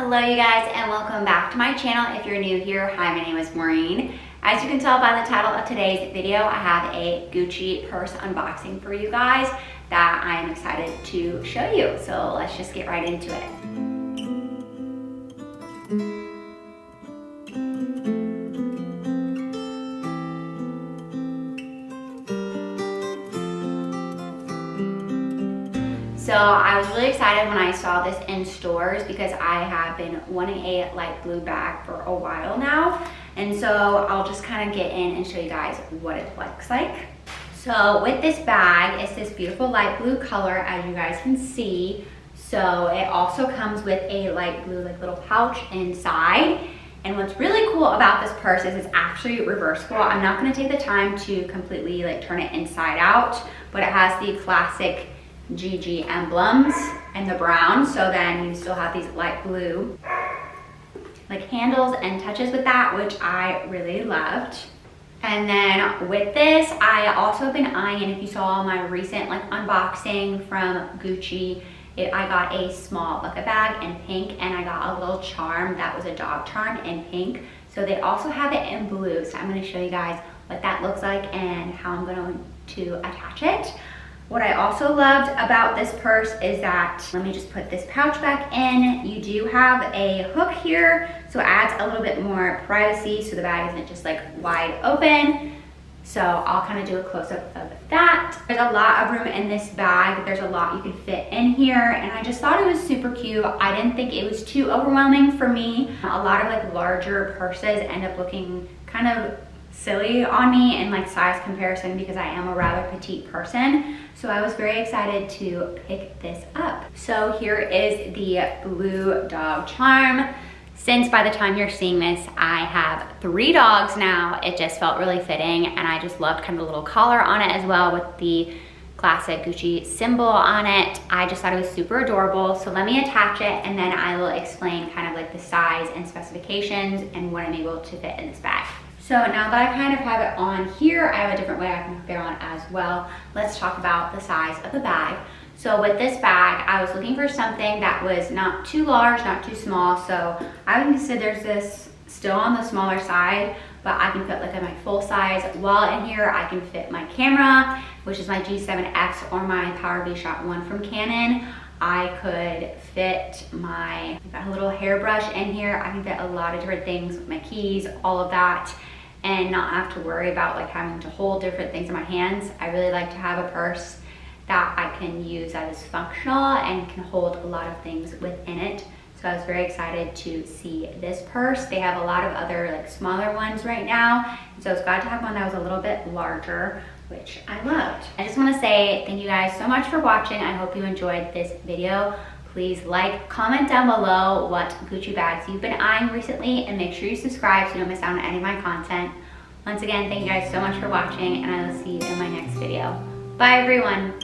Hello you guys and welcome back to my channel. If you're new here, hi, my name is Maureen. As you can tell by the title of today's video, I have a Gucci purse unboxing for you guys that I am excited to show you. So let's just get right into it. So I was really excited when I saw this in stores because I have been wanting a light blue bag for a while now. And so I'll just kind of get in and show you guys what it looks like. So with this bag, it's this beautiful light blue color, as you guys can see. So it also comes with a light blue little pouch inside. And what's really cool about this purse is it's actually reversible. I'm not going to take the time to completely turn it inside out, but it has the classic GG emblems and the brown, so then you still have these light blue handles and touches with that, which I really loved. And then with this, I also have been eyeing, and if you saw my recent unboxing from Gucci, I got a small bucket bag in pink, and I got a little charm that was a dog charm in pink. So they also have it in blue, so I'm going to show you guys what that looks like and how I'm going to attach it. What I also loved about this purse is that, let me just put this pouch back in. You do have a hook here, so it adds a little bit more privacy so the bag isn't just wide open. So I'll kind of do a close-up of that. There's a lot of room in this bag. There's a lot you can fit in here, and I just thought it was super cute. I didn't think it was too overwhelming for me. A lot of larger purses end up looking kind of silly on me in size comparison because I am a rather petite person. So I was very excited to pick this up. So here is the blue dog charm. Since by the time you're seeing this, I have 3 dogs now, it just felt really fitting, and I just loved kind of the little collar on it as well with the classic Gucci symbol on it. I just thought it was super adorable. So let me attach it and then I will explain kind of the size and specifications and what I'm able to fit in this bag. So now that I kind of have it on here, I have a different way I can fit on as well. Let's talk about the size of the bag. So with this bag, I was looking for something that was not too large, not too small. So I would consider this still on the smaller side, but I can fit my full size. While in here, I can fit my camera, which is my G7X or my PowerV Shot 1 from Canon. I could fit my little hairbrush in here. I can fit a lot of different things with my keys, all of that, and not have to worry about having to hold different things in my hands. I really like to have a purse that I can use that is functional and can hold a lot of things within it. So I was very excited to see this purse. They have a lot of other smaller ones right now. And so I was glad to have one that was a little bit larger, which I loved. I just want to say thank you guys so much for watching. I hope you enjoyed this video. Please comment down below what Gucci bags you've been eyeing recently, and make sure you subscribe so you don't miss out on any of my content. Once again, thank you guys so much for watching, and I will see you in my next video. Bye everyone.